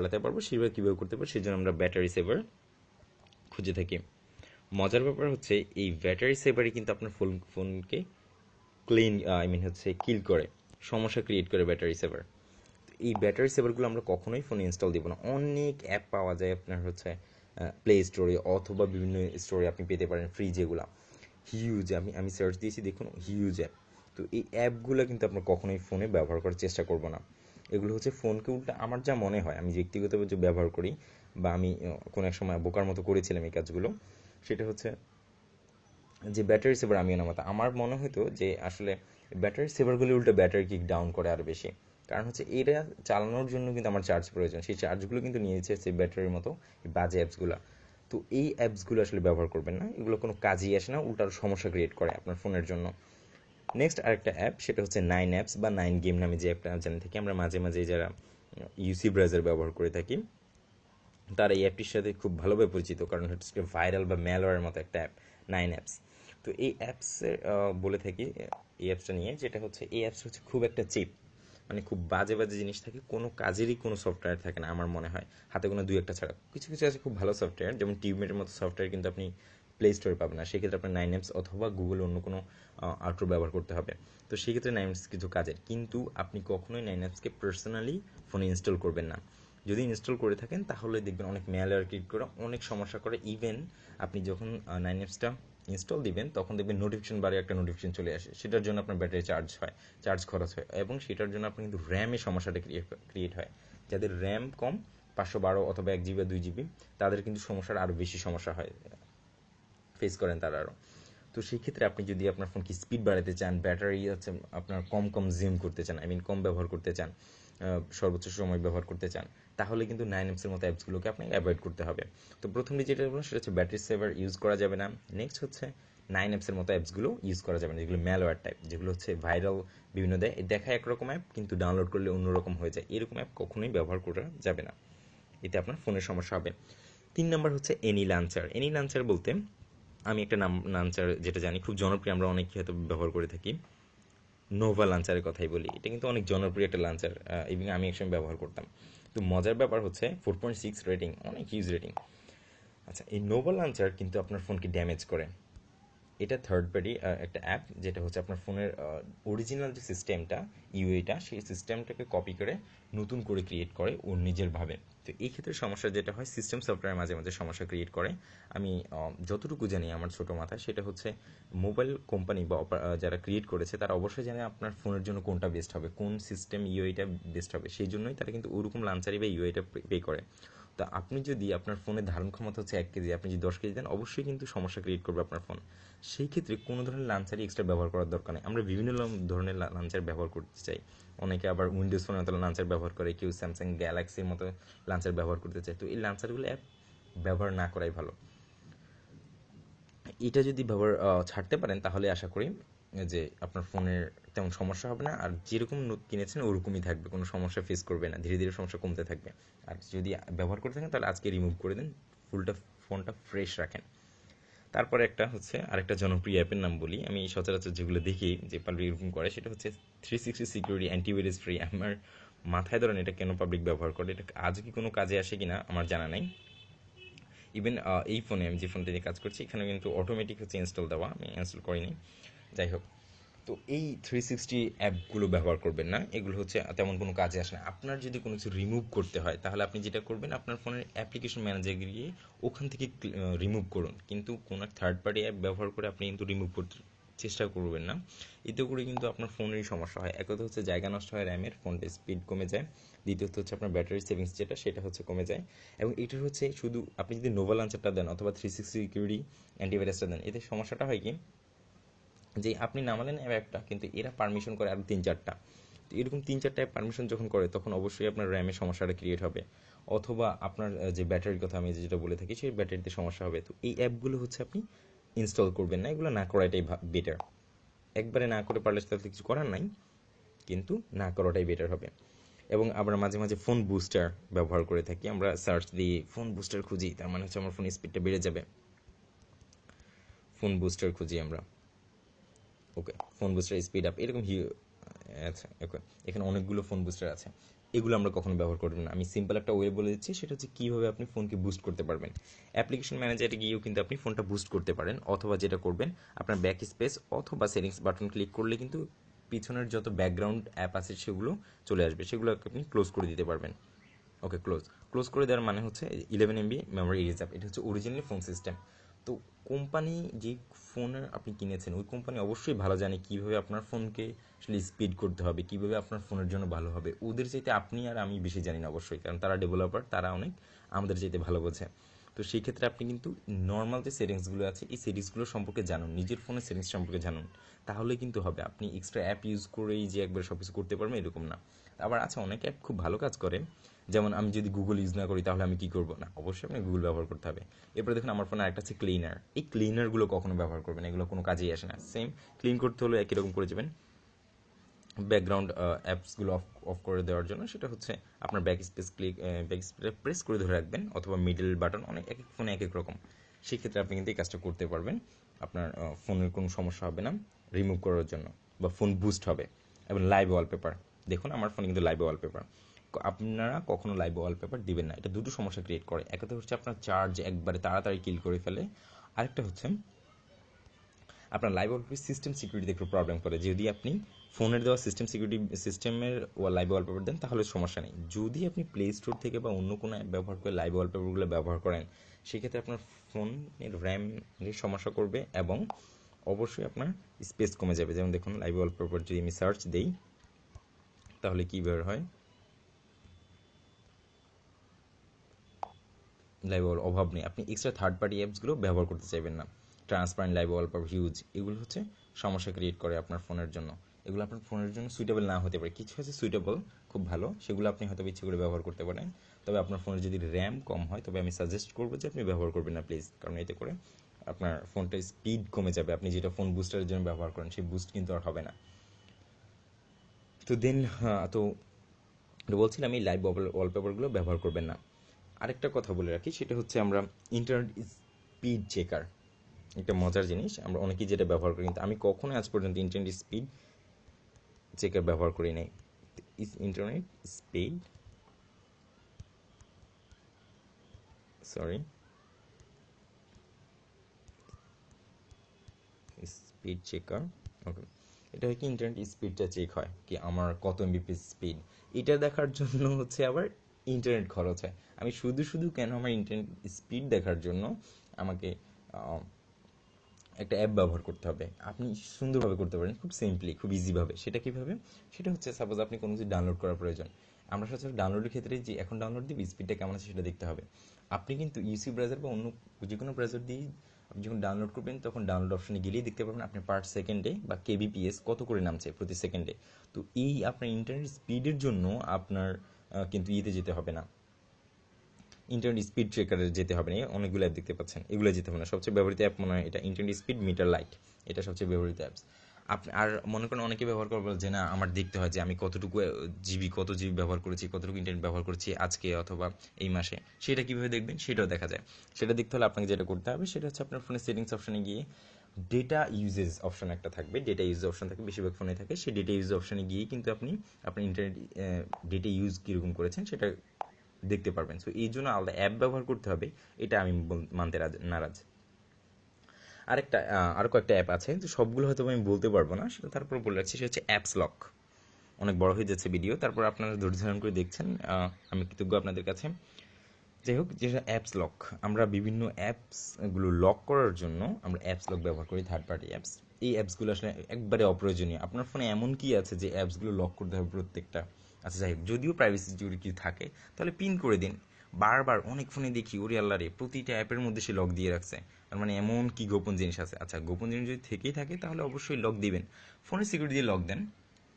চালাতে পারবো সেভাবে কীভাবে করতে পারবো সেই জন্য আমরা ব্যাটারি সেভার খুঁজে থাকি। মজার ব্যাপার হচ্ছে এই ব্যাটারি সেভারই কিন্তু আপনার ফোনকে ক্লিন হচ্ছে কিল করে, সমস্যা ক্রিয়েট করে ব্যাটারি সেভার। এই ব্যাটারি সেভারগুলো আমরা কখনোই ফোনে ইনস্টল দিব না। অনেক অ্যাপ পাওয়া যায় আপনার হচ্ছে প্লে স্টোরে অথবা বিভিন্ন স্টোরে আপনি পেতে পারেন ফ্রি, যেগুলো হিউজ, আমি সার্চ দিয়েছি, দেখুন হিউজ অ্যাপ। তো এই অ্যাপগুলো কিন্তু আপনার কখনোই ফোনে ব্যবহার করার চেষ্টা করবো না। এগুলো হচ্ছে ফোনকে উল্টা, আমার যা মনে হয়, আমি ব্যক্তিগতভাবে যে ব্যবহার করি বা আমি কোনো এক সময় বোকার মতো করেছিলাম এই কাজগুলো, সেটা হচ্ছে যে ব্যাটারি সেভার আমি নামাতাম, আমার মনে হতো যে আসলে ব্যাটারি সেভারগুলো উল্টো ব্যাটারি কিক ডাউন করে আরও বেশি। কারণ হচ্ছে এটা চালানোর জন্য কিন্তু আমার চার্জ প্রয়োজন, সেই চার্জগুলো কিন্তু নিয়েছে সেই ব্যাটারির মতো এই বাজে অ্যাপসগুলো। তো এই অ্যাপসগুলো আসলে ব্যবহার করবেন না, এগুলো কোনো কাজেই আসে না, উল্টার সমস্যা ক্রিয়েট করে আপনার ফোনের জন্য। নেক্সট আরেকটা অ্যাপ, সেটা হচ্ছে 9 অ্যাপস বা 9 গেম নামে যে অ্যাপটা জানি থাকি আমরা, মাঝে মাঝে যারা ইউসি ব্রাউজার ব্যবহার করে থাকি তারা এই অ্যাপটির সাথে খুব ভালোভাবে পরিচিত, কারণ হচ্ছে ভাইরাল বা ম্যালওয়্যারের মতো একটা অ্যাপ 9 অ্যাপস। তো এই অ্যাপসের বলে থাকি এই অ্যাপসটা নিয়ে, যেটা হচ্ছে এই অ্যাপস হচ্ছে খুব একটা চিপ, মানে খুব বাজে বাজে জিনিস থাকে, কোনো কাজেরই কোনো সফটওয়্যার থাকে না আমার মনে হয়, হাতে কোনো দুই একটা ছাড়া। কিছু কিছু আছে খুব ভালো সফটওয়্যার, যেমন টিউবমেটের মতো সফটওয়্যার কিন্তু আপনি প্লে স্টোরে পাবেন না, সেক্ষেত্রে আপনার 9 অ্যাপস অথবা গুগল অন্য কোনো আউটরো ব্যবহার করতে হবে। তো সেক্ষেত্রে 9 অ্যাপস কিছু কাজের, কিন্তু আপনি কখনোই 9 অ্যাপসকে পার্সোনালি ফোনে ইনস্টল করবেন না। যদি ইনস্টল করে থাকেন তাহলে দেখবেন অনেক ম্যালওয়্যার ক্রিয়েট করে, অনেক সমস্যা করে। ইভেন আপনি যখন 9 অ্যাপসটা ইনস্টল দিবেন তখন দেখবেন নোটিফিকেশন বারে একটা নোটিফিকেশন চলে আসে, সেটার জন্য আপনার ব্যাটারি চার্জ খরচ হয়, এবং সেটার জন্য আপনার কিন্তু র্যামের সমস্যাটা ক্রিয়েট হয়। যাদের র্যাম কম, 512 অথবা 1 জিবি বা 2 জিবি, তাদের কিন্তু সমস্যার আরও বেশি সমস্যা হয়, ফেস করেন তারা আরও। তো সেই ক্ষেত্রে আপনি যদি আপনার ফোনকে স্পিড বাড়াতে চান, ব্যাটারি হচ্ছে আপনার কম কনজিউম করতে চান, কম ব্যবহার করতে চান, সর্বোচ্চ সময় ব্যবহার করতে চান, তাহলে কিন্তু 9 অ্যাপসের মতো অ্যাপসগুলোকে আপনাকে অ্যাভয়েড করতে হবে। তো প্রথমে যেটা বলবো সেটা হচ্ছে ব্যাটারি সেভার ইউজ করা যাবে না। নেক্সট হচ্ছে 9 অ্যাপসের মতো অ্যাপসগুলো ইউজ করা যাবে না, যেগুলো ম্যালওয়্যার টাইপ, যেগুলো হচ্ছে ভাইরাল বিভিন্ন দেখায় একরকম অ্যাপ কিন্তু ডাউনলোড করলে অন্যরকম হয়ে যায়, এরকম অ্যাপ কখনোই ব্যবহার করা যাবে না, এতে আপনার ফোনের সমস্যা হবে। 3 নম্বর হচ্ছে এনি লাঞ্চার। এনি লাঞ্চার বলতে আমি একটা লাঞ্চার যেটা জানি খুব জনপ্রিয়, আমরা অনেকে হয়তো ব্যবহার করে থাকি, নোভা লাঞ্চারের কথাই বলি। এটা কিন্তু অনেক জনপ্রিয় একটা লাঞ্চার, এবং আমি একসময় ব্যবহার করতাম। তো মজার ব্যাপার হচ্ছে 4.6 রেটিং, অনেক হিউজ রেটিং। আচ্ছা, এই নোভা লাঞ্চার কিন্তু আপনার ফোনকে ড্যামেজ করে। এটা থার্ড পার্টি একটা অ্যাপ, যেটা হচ্ছে আপনার ফোনের অরিজিনাল যে সিস্টেমটা, ইউএটা, সেই সিস্টেমটাকে কপি করে নতুন করে ক্রিয়েট করে ওর নিজের ভাবে। তো এই ক্ষেত্রে সমস্যা যেটা হয়, সিস্টেম সফটওয়্যার মাঝে মাঝে সমস্যা ক্রিয়েট করে। আমি যতটুকু জানি আমার ছোটো মাথায়, সেটা হচ্ছে মোবাইল কোম্পানি বা যারা ক্রিয়েট করেছে তারা অবশ্যই জানে আপনার ফোনের জন্য কোনটা বেস্ট হবে, কোন সিস্টেম ইউআইটা বেস্ট হবে, সেই জন্যই তারা কিন্তু ওরকম লাঞ্চারি বা ইউআইটা পে করে। তা আপনি যদি আপনার ফোনের ধারণ ক্ষমতা হচ্ছে 1 কেজি, আপনি যদি 10 কেজি দেন, অবশ্যই কিন্তু সমস্যা ক্রিয়েট করবে আপনার ফোন। সেই ক্ষেত্রে কোনো ধরনের লাঞ্চারই এক্সট্রা ব্যবহার করার দরকার নেই। আমরা বিভিন্ন ধরনের লাঞ্চার ব্যবহার করতে চাই, অনেকে আবার উইন্ডোজ ফোনের মতো লাঞ্চার ব্যবহার করে, কেউ স্যামসাং গ্যালাক্সির মতো লাঞ্চার ব্যবহার করতে চায়। তো এই লাঞ্চারগুলো অ্যাপ ব্যবহার না করাই ভালো। এটা যদি ব্যবহার ছাড়তে পারেন তাহলে আশা করি যে আপনার ফোনের তেমন সমস্যা হবে না, আর যেরকম কিনেছেন ওরকমই থাকবে, কোনো সমস্যা ফেস করবে না, ধীরে ধীরে সমস্যা কমতে থাকবে। আর যদি ব্যবহার করে থাকেন তাহলে আজকে রিমুভ করে দেন, ফোনটা ফ্রেশ রাখেন। তারপরে একটা হচ্ছে আরেকটা জনপ্রিয় অ্যাপের নাম বলি, আমি সচরাচর যেগুলো দেখি যে পাবলিক এরকম করে, সেটা হচ্ছে 360 সিকিউরিটি অ্যান্টিভাইরাস ফ্রি। আমার মাথায় ধরেন এটা কেন পাবলিক ব্যবহার করে, এটা আজ কি কোনো কাজে আসে কিনা আমার জানা নাই। ইভেন এই ফোনে, আমি যে ফোনটা নিয়ে কাজ করছি, এখানে কিন্তু অটোমেটিক হচ্ছে ইনস্টল দেওয়া, আমি ইনস্টল করিনি। যাই হোক, তো এই 360 অ্যাপগুলো ব্যবহার করবেন না, এগুলো হচ্ছে তেমন কোনো কাজে আসে না। আপনার যদি কোনো কিছু রিমুভ করতে হয় তাহলে আপনি যেটা করবেন, আপনার ফোনের অ্যাপ্লিকেশন ম্যানেজারে গিয়ে ওখান থেকে রিমুভ করুন, কিন্তু কোনো থার্ড পার্টি অ্যাপ ব্যবহার করে আপনি কিন্তু রিমুভ করতে চেষ্টা করবেন না। এতে করে কিন্তু আপনার ফোনেরই সমস্যা হয়। এক কথা হচ্ছে জায়গা নষ্ট হয় র্যামের, ফোনটা স্পিড কমে যায়। দ্বিতীয়ত হচ্ছে আপনার ব্যাটারি সেভিংস সেটা হচ্ছে কমে যায়। এবং এটার হচ্ছে শুধু আপনি যদি নোভা লাঞ্চারটা দেন অথবা 360 সিকিউরিটি অ্যান্টিভাইরাসটা দেন, এতে সমস্যাটা হয় কি, যে আপনি নামালেন অ্যাপটা, কিন্তু এরা পারমিশন করে আরও 3-4টা। তো এরকম 3-4টা অ্যাপ পারমিশন যখন করে, তখন অবশ্যই আপনার র্যামের সমস্যাটা ক্রিয়েট হবে, অথবা আপনার যে ব্যাটারির কথা আমি যেটা বলে থাকি, সেই ব্যাটারিতে সমস্যা হবে। তো এই অ্যাপগুলো হচ্ছে আপনি ইনস্টল করবেন না, এগুলো না করাটাই বেটার। একবারে না করে পারলে তাহলে কিছু করার নাই, কিন্তু না করাটাই বেটার হবে। এবং আবার মাঝে মাঝে ফোন বুস্টার ব্যবহার করে থাকি, আমরা সার্চ দিয়ে ফোন বুস্টার খুঁজি, তার মানে হচ্ছে আমার ফোন স্পিডটা বেড়ে যাবে, ফোন বুস্টার খুঁজি আমরা। ওকে, ফোন বুস্টার স্পিড আপ, এরকম আচ্ছা ওকে, এখানে অনেকগুলো ফোন বুস্টার আছে। এগুলো আমরা কখনো ব্যবহার করবেন না। আমি সিম্পল একটা ওয়ে বলে দিচ্ছি, সেটা হচ্ছে কীভাবে আপনি ফোনকে বুস্ট করতে পারবেন। অ্যাপ্লিকেশন ম্যানেজারে গিয়েও কিন্তু আপনি ফোনটা বুস্ট করতে পারেন, অথবা যেটা করবেন আপনার ব্যাক স্পেস অথবা সেটিংস বাটন ক্লিক করলে কিন্তু পিছনের যত ব্যাকগ্রাউন্ড অ্যাপ আছে সেগুলো চলে আসবে, সেগুলো আপনি ক্লোজ করে দিতে পারবেন। ওকে, ক্লোজ করে দেওয়ার মানে হচ্ছে 11 MB মেমোরি রিজার্ভ, এটা হচ্ছে অরিজিনালি ফোন সিস্টেম। তো কোম্পানি যে ফোনের আপনি কিনেছেন ওই কোম্পানি অবশ্যই ভালো জানে কীভাবে আপনার ফোনকে আসলে স্পিড করতে হবে, কীভাবে আপনার ফোনের জন্য ভালো হবে। ওদের চাইতে আপনি আর আমি বেশি জানি না অবশ্যই, কারণ তারা ডেভেলপার, তারা অনেক আমাদের চাইতে ভালো বোঝে। তো সেই ক্ষেত্রে আপনি কিন্তু নর্মাল যে সেটিংসগুলো আছে এই সেটিংসগুলো সম্পর্কে জানুন, নিজের ফোনের সেটিংস সম্পর্কে জানুন, তাহলে কিন্তু হবে। আপনি এক্সট্রা অ্যাপ ইউজ করেই যে একবার সব কিছু করতে পারবেন এরকম না। আবার আছে অনেক অ্যাপ খুব ভালো কাজ করে, যেমন আমি যদি গুগল ইউজ না করি তাহলে আমি কি করবো না, অবশ্যই আপনি গুগল ব্যবহার করতে হবে। এরপরে দেখুন আমার ফোনে আরেকটা আছে ক্লিনার। এই ক্লিনারগুলো কখনো ব্যবহার করবেন, এগুলো কোনো কাজেই আসে না। সেম ক্লিন করতে হলে একই রকম করে যাবেন ব্যাকগ্রাউন্ড অ্যাপসগুলো অফ অফ করে দেওয়ার জন্য, সেটা হচ্ছে আপনার ব্যাক স্পেস প্রেস করে ধরে রাখবেন, অথবা মিডল বাটন, অনেক এক এক ফোনে এক এক রকম। সেক্ষেত্রে আপনি কিন্তু এই কাজটা করতে পারবেন, আপনার ফোনের কোনো সমস্যা হবে না রিমুভ করার জন্য, বা ফোন বুস্ট হবে। এবং লাইভ ওয়ালপেপার, দেখুন আমার ফোনে কিন্তু লাইভ ওয়ালপেপার। আপনারা কখনো লাইভ ওয়ালপেপার দিবেন না, এটা দুটো সমস্যা ক্রিয়েট করে। একটা হচ্ছে আপনার চার্জ একবারে তাড়াতাড়ি কিল করে ফেলে, আরেকটা হচ্ছে আপনার লাইভ ওয়ালপেপার সিস্টেম সিকিউরিটিতে একটু প্রবলেম করে। যদি আপনি ফোনের দেওয়া সিস্টেমের লাইভ ওয়ালপেপার দেন তাহলে সমস্যা নেই। যদি আপনি প্লে স্টোর থেকে বা অন্য কোনো অ্যাপ ব্যবহার করে লাইভ ওয়ালপেপারগুলো ব্যবহার করেন, সেক্ষেত্রে আপনার ফোনের র্যামের সমস্যা করবে, এবং অবশ্যই আপনার স্পেস কমে যাবে। যেমন দেখুন লাইভ ওয়ালপেপার যদি আমি সার্চ দিই তাহলে কী বের হয়, লাইভ ওয়াল অভাব নেই। আপনি এক্সট্রা থার্ড পার্টি অ্যাপসগুলো ব্যবহার করতে চাইবেন না। ট্রান্সপারেন্ট লাইভ ওয়ালপেপার হিউজ, এগুলো হচ্ছে সমস্যা ক্রিয়েট করে আপনার ফোনের জন্য। এগুলো আপনার ফোনের জন্য সুইটেবল না হতে পারে, কিছু আছে সুইটেবল খুব ভালো, সেগুলো আপনি হয়তো ইচ্ছে করে ব্যবহার করতে পারেন। তবে আপনার ফোনের যদি র্যাম কম হয় তবে আমি সাজেস্ট করবো যে আপনি ব্যবহার করবেন না প্লিজ, কারণ এতে করে আপনার ফোনটার স্পিড কমে যাবে। আপনি যেটা ফোন বুস্টারের জন্য ব্যবহার করেন সেই বুস্ট কিন্তু আর হবে না। তো দেন তো বলছিলাম এই লাইভ ওয়ালপেপারগুলো ব্যবহার করবেন না। আরেকটা কথা বলে রাখি, সেটা হচ্ছে আমরা ইন্টারনেট স্পিড চেকার, একটা মজার জিনিস, আমরা অনেকেই যেটা ব্যবহার করি, কিন্তু আমি কখনোই আজ পর্যন্ত ইন্টারনেট স্পিড চেকার ব্যবহার করি নাই। Internet speed sorry speed checker, okay, এটা হয় কি ইন্টারনেট স্পিডটা চেক হয় কি আমার কত এমবিপিএস স্পিড, এটা দেখার জন্য হচ্ছে আবার ইন্টারনেট খরচ হয়। আমি শুধু শুধু কেন আমার ইন্টারনেট স্পিড দেখার জন্য আমাকে একটা অ্যাপ ব্যবহার করতে হবে? আপনি সুন্দরভাবে করতে পারেন, খুব সিম্পলি, খুব ইজিভাবে। সেটা কীভাবে? সেটা হচ্ছে সাপোজ আপনি কোনো কিছু ডাউনলোড করার প্রয়োজন। আমরা সচরাচর ডাউনলোডের ক্ষেত্রে যে এখন ডাউনলোড দিবি স্পিডটা কেমন আছে সেটা দেখতে হবে। আপনি কিন্তু ইউসি ব্রাউজার বা অন্য যে কোনো ব্রাউজার দিয়ে আপনি যখন ডাউনলোড করবেন তখন ডাউনলোড অপশনে গেলেই দেখতে পাবেন আপনি পার সেকেন্ডে বা কেবিপিএস কত করে নামছে প্রতি সেকেন্ডে। তো এই আপনার ইন্টারনেট স্পিডের জন্য আপনার কিন্তু ইয়েতে যেতে হবে না, ইন্টারনেট স্পিড ট্রেকারে যেতে হবে না। অনেকগুলো অ্যাপ দেখতে পাচ্ছেন, এগুলো যেতে হবে না। সবচেয়ে ব্যবহৃত অ্যাপ মনে হয় এটা ইন্টারনেট স্পিড মিটার লাইট, এটা সবচেয়ে ব্যবহৃত অ্যাপস। আপনি আর মনে করেন অনেকে ব্যবহার করবে যে না আমার দেখতে হয় যে আমি কতটুকু কত জিবি ব্যবহার করেছি, কতটুকু ইন্টারনেট ব্যবহার করেছি আজকে অথবা এই মাসে। সেটা কীভাবে দেখবেন সেটাও দেখা যায়। সেটা দেখতে হলে আপনাকে যেটা করতে হবে সেটা হচ্ছে আপনার ফোনের সেটিংস অপশনে গিয়ে ডেটা ইউজেজ অপশন একটা থাকবে, ডেটা ইউজ অপশন থাকে, বেশিরভাগ ফোনে থাকে। সেই ডেটা ইউজ অপশনে গিয়ে কিন্তু আপনি আপনার ইন্টারনেট ডেটা ইউজ কীরকম করেছেন সেটা দেখতে পারবেন। সো এই জন্য আলাদা অ্যাপ ব্যবহার করতে হবে, এটা আমি মানতে নারাজ। আরও কয়েকটা অ্যাপ আছে, তো সবগুলো হয়তো আমি বলতে পারবো না, সেটা তারপর বলে রাখছি। সেটা হচ্ছে অ্যাপস লক। অনেক বড় হয়ে যাচ্ছে ভিডিও, তারপর আপনারা ধৈর্য ধারণ করে দেখছেন, আমি কৃতজ্ঞ আপনাদের কাছে। যাই হোক, যেটা অ্যাপস লক, আমরা বিভিন্ন অ্যাপসগুলো লক করার জন্য আমরা অ্যাপস লক ব্যবহার করি, থার্ড পার্টি অ্যাপস। এই অ্যাপসগুলো আসলে একবারে অপ্রয়োজনীয়। আপনার ফোনে এমন কি আছে যে অ্যাপসগুলো লক করতে হবে প্রত্যেকটা? আচ্ছা যাই হোক, যদিও প্রাইভেসি সিকিউরিটি থাকে তাহলে পিন করে দিন। বারবার অনেক ফোনে দেখি ওরে আল্লাহ রে, প্রতিটা অ্যাপের মধ্যে সে লক দিয়ে রাখছে। তার মানে এমন কি গোপন জিনিস আছে? আচ্ছা, গোপন জিনিস যদি থেকেই থাকে তাহলে অবশ্যই লক দিবেন, ফোনের সিকিউরিটি দিয়ে লক দেন।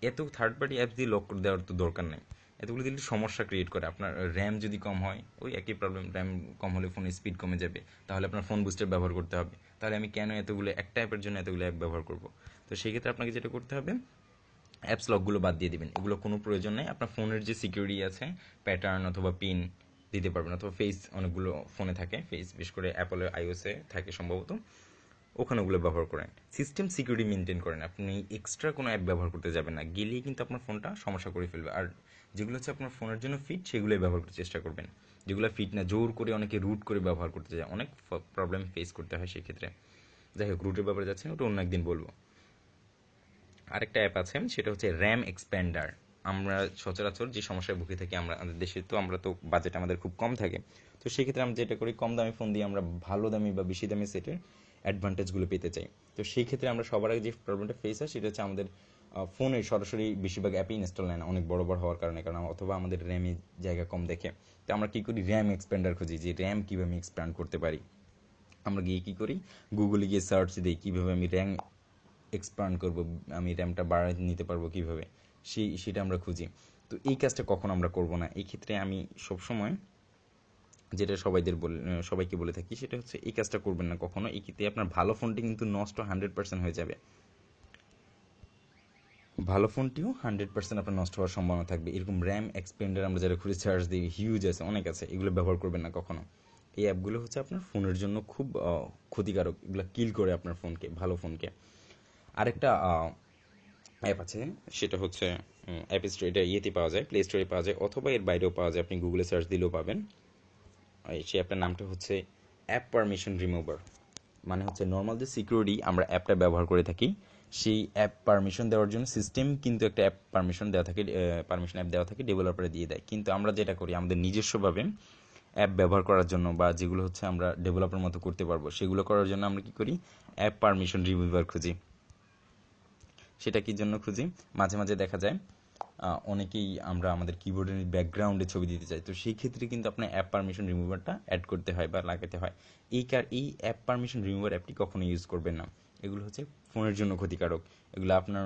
এত থার্ড পার্টি অ্যাপস দিয়ে লক করে দেওয়ার তো দরকার নেই। এতগুলো দিলে সমস্যা ক্রিয়েট করে। আপনার র্যাম যদি কম হয় ওই একই প্রবলেম, র্যাম কম হলে ফোনের স্পিড কমে যাবে, তাহলে আপনার ফোন বুস্টার ব্যবহার করতে হবে। তাহলে আমি কেন এতগুলো একটা অ্যাপের জন্য এতগুলো অ্যাপ ব্যবহার করব? তো সেই ক্ষেত্রে আপনাকে যেটা করতে হবে, অ্যাপস লকগুলো বাদ দিয়ে দিবেন, এগুলো কোনো প্রয়োজন নেই। আপনার ফোনের যে সিকিউরিটি আছে, প্যাটার্ন অথবা পিন দিতে পারবেন, অথবা ফেস অনেকগুলো ফোনে থাকে, ফেস বিশেষ করে অ্যাপলের আইওএসে থাকে সম্ভবত, ওখানে ওগুলো ব্যবহার করেন। সিস্টেম সিকিউরিটি মেনটেন করেন, আপনি এক্সট্রা কোনো অ্যাপ ব্যবহার করতে যাবেন না, গেলেই কিন্তু আপনার ফোনটা সমস্যা করে ফেলবে। আর যেগুলো হচ্ছে আপনার ফোনের জন্য ফিট সেগুলোই ব্যবহার করার চেষ্টা করবেন। যেগুলো ফিট না, জোর করে অনেকে রুট করে ব্যবহার করতে যায়, অনেক প্রবলেম ফেস করতে হয় সেক্ষেত্রে। যাই হোক, রুটের ব্যাপারে যাচ্ছে না, ওটা অন্য একদিন বলবো। আরেকটা অ্যাপ আছে, সেটা হচ্ছে র্যাম এক্সপ্যান্ডার। আমরা সচরাচর যে সমস্যায় ভুগে থাকি, আমাদের দেশে তো আমরা তো বাজেট আমাদের খুব কম থাকে, তো সেক্ষেত্রে আমরা যেটা করি, কম দামি ফোন দিয়ে আমরা ভালো দামি বা বেশি দামি সেটের অ্যাডভান্টেজগুলো পেতে চাই। তো সেই ক্ষেত্রে আমরা সবার আগে যে প্রবলেমটা ফেস হয় সেটা হচ্ছে আমাদের ফোনে সরাসরি বেশিরভাগ অ্যাপই ইনস্টল নেয় না, অনেক বড় বড় হওয়ার কারণে, কারণ অথবা আমাদের র্যামে জায়গা কম দেখে। তো আমরা কী করি, র্যাম এক্সপ্যান্ডার খুঁজি, যে র্যাম কীভাবে এক্সপ্যান্ড করতে পারি। আমরা গিয়ে কী করি, গুগলে গিয়ে সার্চ দিই কীভাবে আমি র্যাম এক্সপ্যান্ড করব, আমি র্যামটা বাড়ায় নিতে পারবো কীভাবে, সেটা আমরা খুঁজি। তো এই কাজটা কখন আমরা করব না, এই ক্ষেত্রে আমি সবসময় যেটা সবাইকে বলে থাকি, সেটা হচ্ছে এই কাজটা করবেন না কখনো। এই ক্ষেত্রে আপনার ভালো ফোনটি কিন্তু নষ্ট 100% হয়ে যাবে, ভালো ফোনটিও 100% আপনার নষ্ট হওয়ার সম্ভাবনা থাকবে। এরকম র্যাম এক্সপেন্ডার আমরা যারা খুঁজে চার্জ দিই, হিউজ আছে, অনেক আছে, এগুলো ব্যবহার করবেন না কখনো। এই অ্যাপগুলো হচ্ছে আপনার ফোনের জন্য খুব ক্ষতিকারক, এগুলো কিল করে আপনার ফোনকে, ভালো ফোনকে। আরেকটা অ্যাপ আছে, সেটা হচ্ছে অ্যাপ স্টোর, এটা ইয়েতে পাওয়া যায়, প্লে স্টোরে পাওয়া যায়, অথবা এর বাইরেও পাওয়া যায়, আপনি গুগলে সার্চ দিলেও পাবেন। সেই অ্যাপটার নামটা হচ্ছে অ্যাপ পারমিশন রিমুভার। মানে হচ্ছে নর্মাল যে সিকিউরিটি আমরা অ্যাপটা ব্যবহার করে থাকি, সেই অ্যাপ পারমিশন দেওয়ার জন্য সিস্টেম কিন্তু একটা অ্যাপ পারমিশন দেওয়া থাকে, পারমিশন অ্যাপ দেওয়া থাকে, ডেভেলপারে দিয়ে দেয়। কিন্তু আমরা যেটা করি, আমাদের নিজস্বভাবে অ্যাপ ব্যবহার করার জন্য, বা যেগুলো হচ্ছে আমরা ডেভেলপার মতো করতে পারবো, সেগুলো করার জন্য আমরা কি করি, অ্যাপ পারমিশন রিমুভার খুঁজি। সেটা কি জন্য খুঁজি, মাঝে মাঝে দেখা যায় অনেকেই আমরা আমাদের কিবোর্ডের ব্যাকগ্রাউন্ডে ছবি দিতে চাই, তো সেই ক্ষেত্রে কিন্তু আপনার অ্যাপ পারমিশন রিমুভারটা অ্যাড করতে হয় বা লাগাতে হয়। এই অ্যাপ পারমিশন রিমুভার অ্যাপটি কখনো ইউজ করবেন না, এগুলো হচ্ছে ফোনের জন্য ক্ষতিকারক। এগুলো আপনার